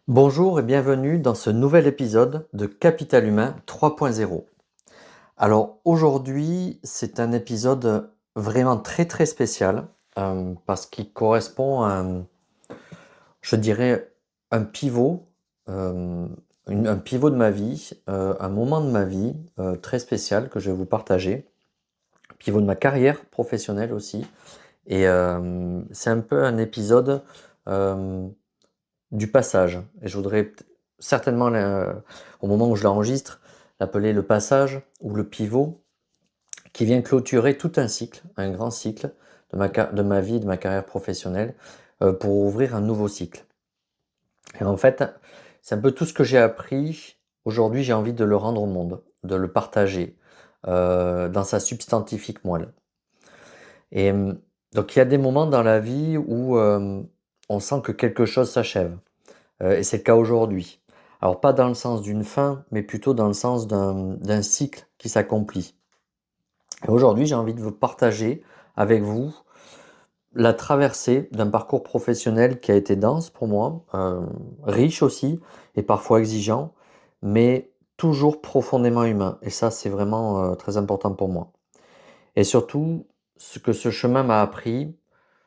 Bonjour et bienvenue dans ce nouvel épisode de Capital Humain 3.0. Alors aujourd'hui, c'est un épisode vraiment très spécial parce qu'il correspond à, je dirais, un pivot, euh, un pivot de ma vie, un moment de ma vie très spécial que je vais vous partager, un pivot de ma carrière professionnelle aussi. Et c'est un peu un épisode euh, du passage. Et je voudrais certainement, au moment où je l'enregistre, l'appeler le passage ou le pivot, qui vient clôturer tout un cycle, un grand cycle de ma vie, de ma carrière professionnelle, pour ouvrir un nouveau cycle. Et en fait, c'est un peu tout ce que j'ai appris. Aujourd'hui, j'ai envie de le rendre au monde, de le partager dans sa substantifique moelle. Et donc, il y a des moments dans la vie où on sent que quelque chose s'achève. Et c'est le cas aujourd'hui. Alors pas dans le sens d'une fin, mais plutôt dans le sens d'un cycle qui s'accomplit. Et aujourd'hui, j'ai envie de vous partager avec vous la traversée d'un parcours professionnel qui a été dense pour moi, riche aussi, et parfois exigeant, mais toujours profondément humain. Et ça, c'est vraiment très important pour moi. Et surtout, ce que ce chemin m'a appris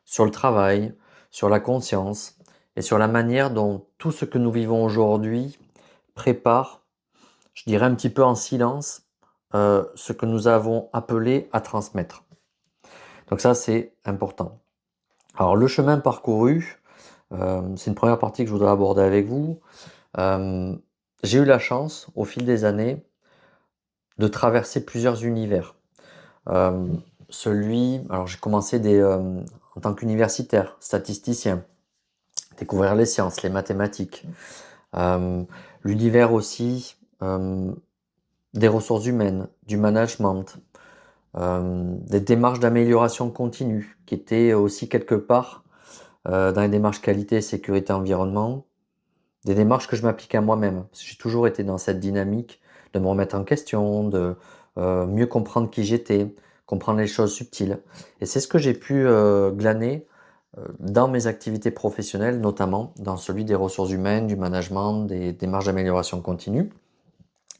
sur le travail, sur la conscience et sur la manière dont tout ce que nous vivons aujourd'hui prépare, je dirais un petit peu en silence, ce que nous avons appelé à transmettre. Donc ça, c'est important. Alors le chemin parcouru, c'est une première partie que je voudrais aborder avec vous. Euh, j'ai eu la chance, au fil des années, de traverser plusieurs univers. Euh, alors j'ai commencé en tant qu'universitaire, statisticien, découvrir les sciences, les mathématiques, l'univers aussi des ressources humaines, du management, des démarches d'amélioration continue qui étaient aussi quelque part dans les démarches qualité, sécurité, environnement, des démarches que je m'appliquais à moi-même. J'ai toujours été dans cette dynamique de me remettre en question, de mieux comprendre qui j'étais, comprendre les choses subtiles. Et c'est ce que j'ai pu glaner dans mes activités professionnelles, notamment dans celui des ressources humaines, du management, des démarches d'amélioration continue,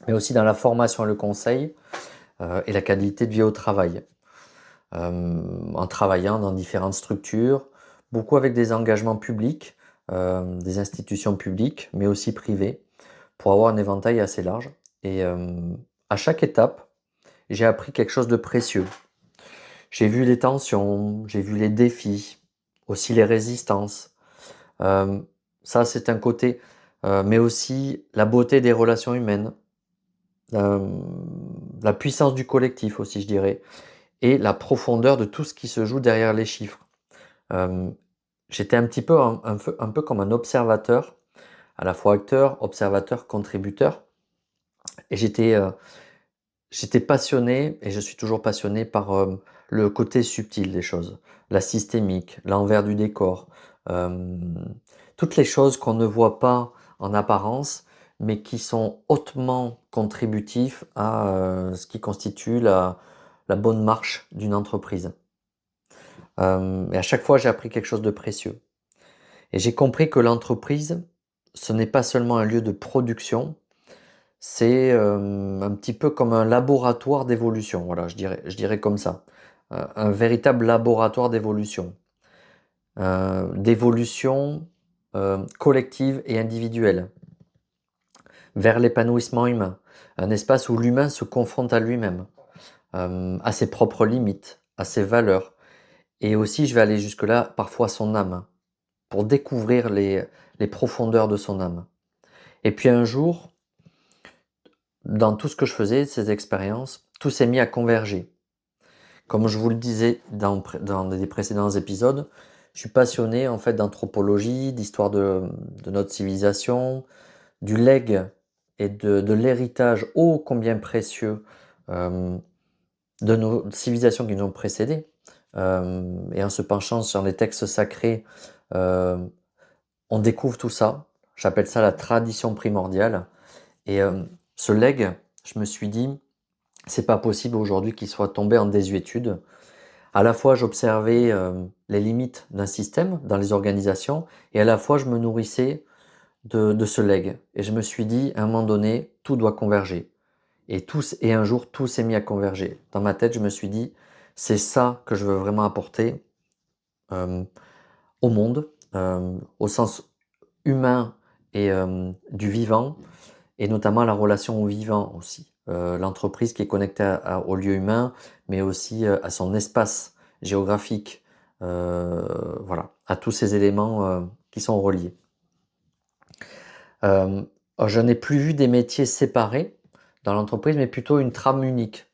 mais aussi dans la formation et le conseil et la qualité de vie au travail, en travaillant dans différentes structures, beaucoup avec des engagements publics, des institutions publiques, mais aussi privées, pour avoir un éventail assez large. Et à chaque étape, j'ai appris quelque chose de précieux. J'ai vu les tensions, j'ai vu les défis, aussi les résistances. Euh, Ça, c'est un côté, mais aussi la beauté des relations humaines, euh, la puissance du collectif aussi, je dirais, et la profondeur de tout ce qui se joue derrière les chiffres. Euh, J'étais un petit peu un peu comme un observateur, à la fois acteur, observateur, contributeur, et j'étais passionné, et je suis toujours passionné par le côté subtil des choses, la systémique, l'envers du décor, euh, toutes les choses qu'on ne voit pas en apparence, mais qui sont hautement contributifs à ce qui constitue la bonne marche d'une entreprise. Et à chaque fois, j'ai appris quelque chose de précieux. Et j'ai compris que l'entreprise, ce n'est pas seulement un lieu de production, c'est un petit peu comme un laboratoire d'évolution. Voilà, je dirais comme ça. Un véritable laboratoire d'évolution collective et individuelle, vers l'épanouissement humain. Un espace où l'humain se confronte à lui-même, à ses propres limites, à ses valeurs. Et aussi, je vais aller jusque-là, parfois son âme, pour découvrir les profondeurs de son âme. Et puis un jour, dans tout ce que je faisais, ces expériences, tout s'est mis à converger. Comme je vous le disais dans des précédents épisodes, je suis passionné en fait d'anthropologie, d'histoire de notre civilisation, du legs et de l'héritage ô combien précieux euh, de nos civilisations qui nous ont précédés. Et en se penchant sur les textes sacrés, euh, on découvre tout ça. J'appelle ça la tradition primordiale. Et ce legs, je me suis dit, c'est pas possible aujourd'hui qu'il soit tombé en désuétude. À la fois, j'observais les limites d'un système dans les organisations, et à la fois, je me nourrissais de ce legs. Et je me suis dit, à un moment donné, tout doit converger. Et un jour, tout s'est mis à converger. Dans ma tête, je me suis dit, c'est ça que je veux vraiment apporter euh, au monde, au sens humain et du vivant, et notamment la relation au vivant aussi. L'entreprise qui est connectée au lieu humain, mais aussi à son espace géographique, voilà, à tous ces éléments qui sont reliés. Euh, je n'ai plus vu des métiers séparés dans l'entreprise, mais plutôt une trame unique.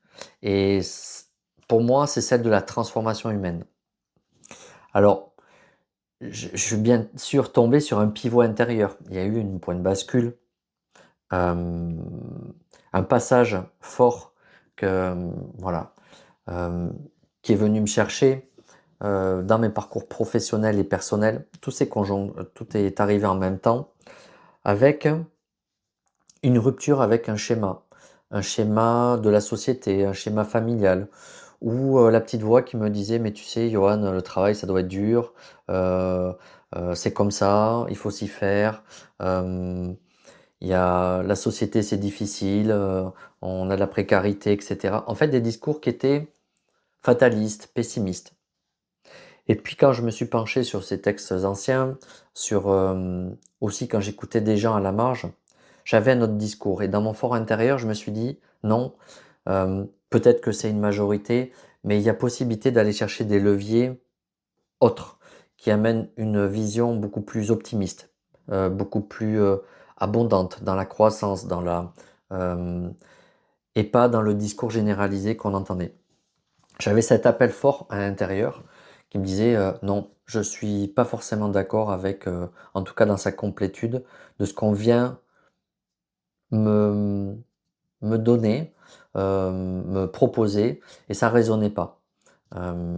Et pour moi, c'est celle de la transformation humaine. Alors, je suis bien sûr tombé sur un pivot intérieur. Il y a eu une point de bascule, un passage fort que, voilà, qui est venu me chercher dans mes parcours professionnels et personnels. Tout est arrivé en même temps, avec une rupture avec un schéma de la société, un schéma familial, ou la petite voix qui me disait, mais tu sais, Johan, le travail, ça doit être dur, euh, c'est comme ça, il faut s'y faire. Euh, il y a la société, c'est difficile, on a de la précarité, etc. En fait, des discours qui étaient fatalistes, pessimistes. Et puis quand je me suis penché sur ces textes anciens, sur aussi quand j'écoutais des gens à la marge, j'avais un autre discours. Et dans mon fort intérieur, je me suis dit, non, peut-être que c'est une majorité, mais il y a possibilité d'aller chercher des leviers autres qui amènent une vision beaucoup plus optimiste, beaucoup plus abondante dans la croissance, euh, et pas dans le discours généralisé qu'on entendait. J'avais cet appel fort à l'intérieur qui me disait non, je suis pas forcément d'accord avec, en tout cas dans sa complétude, de ce qu'on vient me, me donner, me proposer, et ça résonnait pas. Euh,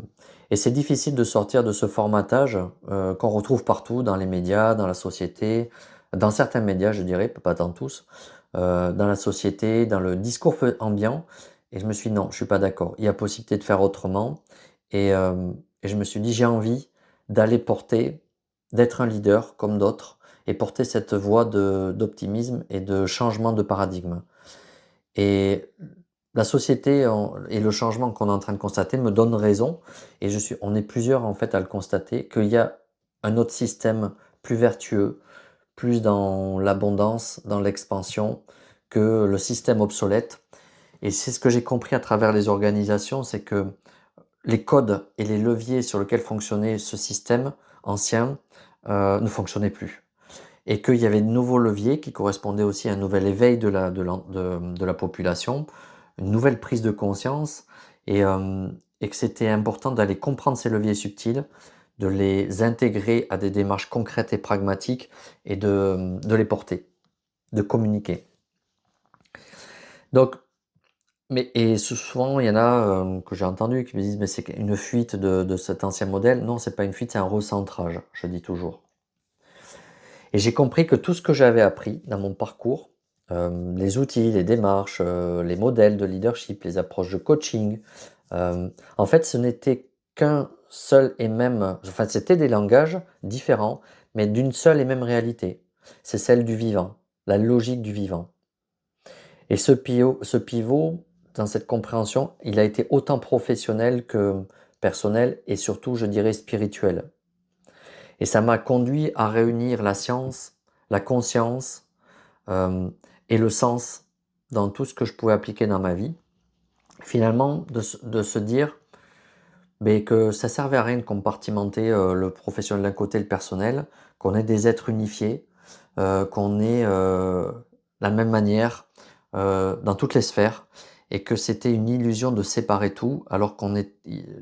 et c'est difficile de sortir de ce formatage qu'on retrouve partout, dans les médias, dans la société, dans certains médias, je dirais, pas dans tous, dans la société, dans le discours ambiant. Et je me suis dit, non, je suis pas d'accord. Il y a possibilité de faire autrement. Et je me suis dit, j'ai envie d'aller porter, d'être un leader comme d'autres, et porter cette voie d'optimisme et de changement de paradigme. Et la société et le changement qu'on est en train de constater me donnent raison, et on est plusieurs en fait à le constater, qu'il y a un autre système plus vertueux, plus dans l'abondance, dans l'expansion, que le système obsolète. Et c'est ce que j'ai compris à travers les organisations, c'est que les codes et les leviers sur lesquels fonctionnait ce système ancien ne fonctionnaient plus. Et qu'il y avait de nouveaux leviers qui correspondaient aussi à un nouvel éveil de la population, une nouvelle prise de conscience, et, euh, et que c'était important d'aller comprendre ces leviers subtils, de les intégrer à des démarches concrètes et pragmatiques, et de les porter, de communiquer. Donc, et souvent, il y en a que j'ai entendu qui me disent, mais c'est une fuite de cet ancien modèle. Non, c'est pas une fuite, c'est un recentrage, je dis toujours. Et j'ai compris que tout ce que j'avais appris dans mon parcours, les outils, les démarches, les modèles de leadership, les approches de coaching, en fait, ce n'était qu'un seul et même, enfin, c'était des langages différents, mais d'une seule et même réalité. C'est celle du vivant, la logique du vivant. Et ce pivot, dans cette compréhension, il a été autant professionnel que personnel, et surtout, je dirais, spirituel. Et ça m'a conduit à réunir la science, la conscience euh, et le sens dans tout ce que je pouvais appliquer dans ma vie. Finalement, de se dire mais que ça servait à rien de compartimenter le professionnel d'un côté et le personnel, qu'on est des êtres unifiés, qu'on est la même manière dans toutes les sphères, et que c'était une illusion de séparer tout, alors qu'on est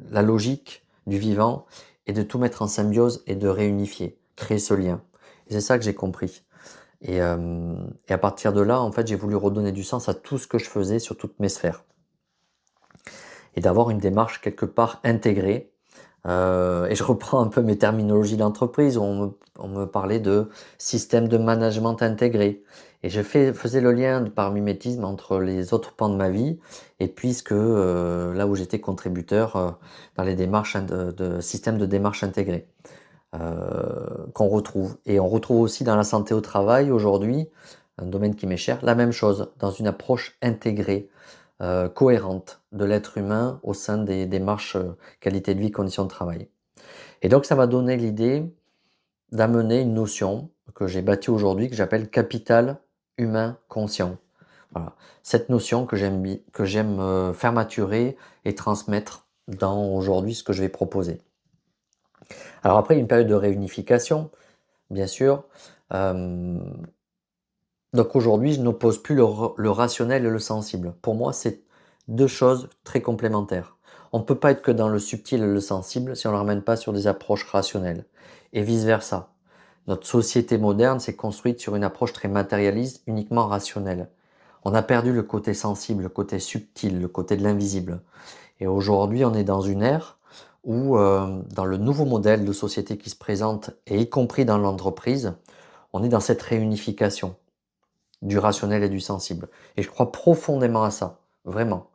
la logique du vivant et de tout mettre en symbiose et de réunifier, créer ce lien. Et c'est ça que j'ai compris. Et à partir de là, en fait, j'ai voulu redonner du sens à tout ce que je faisais sur toutes mes sphères. Et d'avoir une démarche quelque part intégrée. Et je reprends un peu mes terminologies d'entreprise où on me parlait de système de management intégré. Et faisais le lien par mimétisme entre les autres pans de ma vie, et puisque là où j'étais contributeur dans les démarches de système de démarche intégrée. qu'on retrouve. Et on retrouve aussi dans la santé au travail aujourd'hui, un domaine qui m'est cher, la même chose, dans une approche intégrée, cohérente de l'être humain au sein des démarches qualité de vie, conditions de travail. Et donc ça m'a donné l'idée d'amener une notion que j'ai bâtie aujourd'hui, que j'appelle capital humain conscient. Voilà. Cette notion que j'aime faire maturer et transmettre dans aujourd'hui ce que je vais proposer. Alors après, il y a une période de réunification, bien sûr. Donc aujourd'hui, je n'oppose plus le rationnel et le sensible. Pour moi, c'est deux choses très complémentaires. On ne peut pas être que dans le subtil et le sensible si on ne le ramène pas sur des approches rationnelles. Et vice-versa. Notre société moderne s'est construite sur une approche très matérialiste, uniquement rationnelle. On a perdu le côté sensible, le côté subtil, le côté de l'invisible. Et aujourd'hui, on est dans une ère où, dans le nouveau modèle de société qui se présente, et y compris dans l'entreprise, on est dans cette réunification du rationnel et du sensible. Et je crois profondément à ça, vraiment.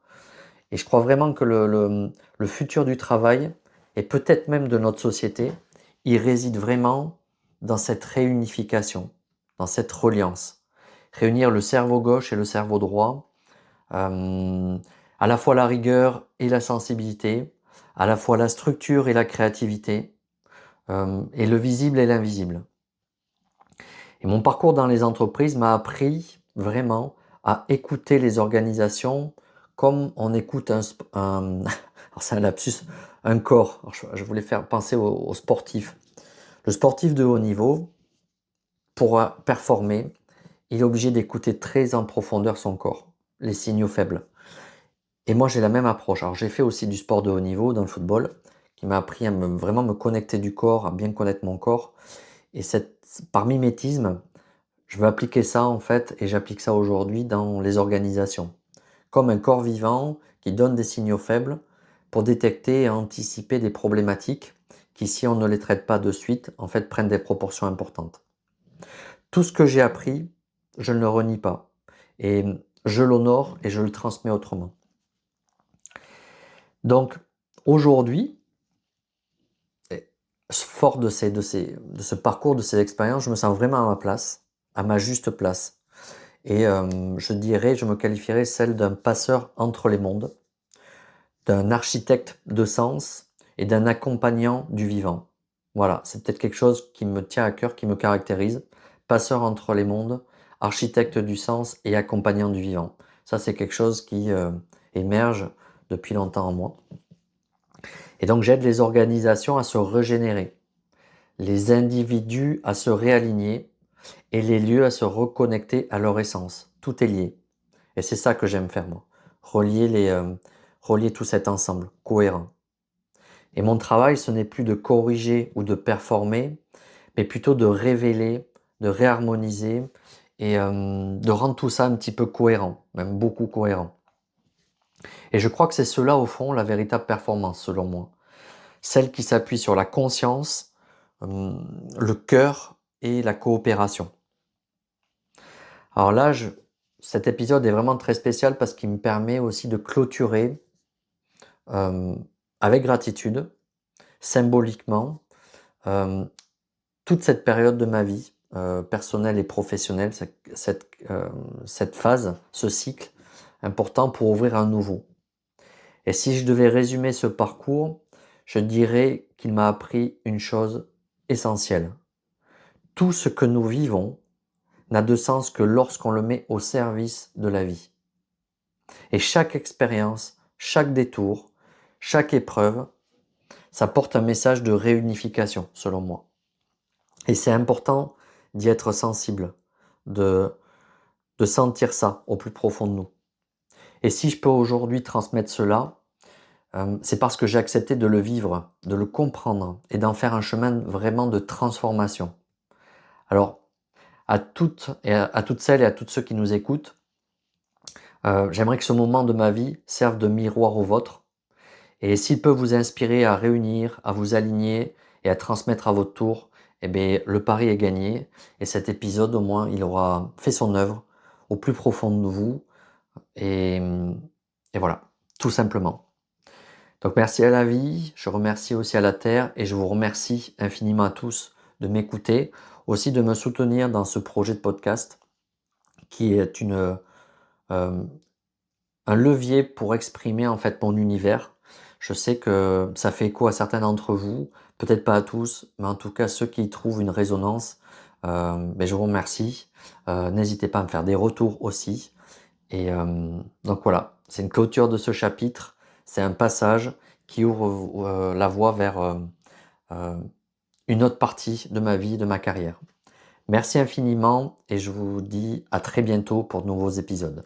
Et je crois vraiment que le futur du travail, et peut-être même de notre société, il réside vraiment dans cette réunification, dans cette reliance. Réunir le cerveau gauche et le cerveau droit, à la fois la rigueur et la sensibilité, à la fois la structure et la créativité, et le visible et l'invisible. Et mon parcours dans les entreprises m'a appris vraiment à écouter les organisations comme on écoute alors c'est un lapsus, un corps. Alors je voulais faire penser au sportif. Le sportif de haut niveau, pour performer, il est obligé d'écouter très en profondeur son corps, les signaux faibles. Et moi, j'ai la même approche. Alors, j'ai fait aussi du sport de haut niveau dans le football, qui m'a appris à vraiment me connecter du corps, à bien connaître mon corps. Et par mimétisme, je veux appliquer ça en fait, et j'applique ça aujourd'hui dans les organisations. Comme un corps vivant qui donne des signaux faibles pour détecter et anticiper des problématiques qui, si on ne les traite pas de suite, en fait, prennent des proportions importantes. Tout ce que j'ai appris, je ne le renie pas. Et je l'honore et je le transmets autrement. Donc, aujourd'hui, fort de ce parcours, de ces expériences, je me sens vraiment à ma place, à ma juste place. Et je me qualifierais celle d'un passeur entre les mondes, d'un architecte de sens et d'un accompagnant du vivant. Voilà, c'est peut-être quelque chose qui me tient à cœur, qui me caractérise. Passeur entre les mondes, architecte du sens et accompagnant du vivant. Ça, c'est quelque chose qui émerge depuis longtemps en moi. Et donc, j'aide les organisations à se régénérer, les individus à se réaligner et les lieux à se reconnecter à leur essence. Tout est lié. Et c'est ça que j'aime faire, moi. Relier tout cet ensemble, cohérent. Et mon travail, ce n'est plus de corriger ou de performer, mais plutôt de révéler, de réharmoniser et de rendre tout ça un petit peu cohérent, même beaucoup cohérent. Et je crois que c'est cela, au fond, la véritable performance, selon moi. Celle qui s'appuie sur la conscience, le cœur et la coopération. Alors là, cet épisode est vraiment très spécial parce qu'il me permet aussi de clôturer avec gratitude, symboliquement, toute cette période de ma vie, personnelle et professionnelle, cette phase, ce cycle important pour ouvrir un nouveau. Et si je devais résumer ce parcours, je dirais qu'il m'a appris une chose essentielle. Tout ce que nous vivons n'a de sens que lorsqu'on le met au service de la vie. Et chaque expérience, chaque détour, chaque épreuve, ça porte un message de réunification, selon moi. Et c'est important d'y être sensible, de sentir ça au plus profond de nous. Et si je peux aujourd'hui transmettre cela, c'est parce que j'ai accepté de le vivre, de le comprendre et d'en faire un chemin vraiment de transformation. Alors, à toutes celles et à tous ceux qui nous écoutent, j'aimerais que ce moment de ma vie serve de miroir au vôtre. Et s'il peut vous inspirer à réunir, à vous aligner et à transmettre à votre tour, eh bien, le pari est gagné. Et cet épisode, au moins, il aura fait son œuvre au plus profond de vous. Et voilà, tout simplement. Donc merci à la vie, je remercie aussi à la terre et je vous remercie infiniment à tous de m'écouter, aussi de me soutenir dans ce projet de podcast qui est euh, un levier pour exprimer en fait mon univers. Je sais que ça fait écho à certains d'entre vous, peut-être pas à tous, mais en tout cas ceux qui y trouvent une résonance, mais je vous remercie. N'hésitez pas à me faire des retours aussi. Et donc voilà, c'est une clôture de ce chapitre, c'est un passage qui ouvre la voie vers euh, une autre partie de ma vie, de ma carrière. Merci infiniment et je vous dis à très bientôt pour de nouveaux épisodes.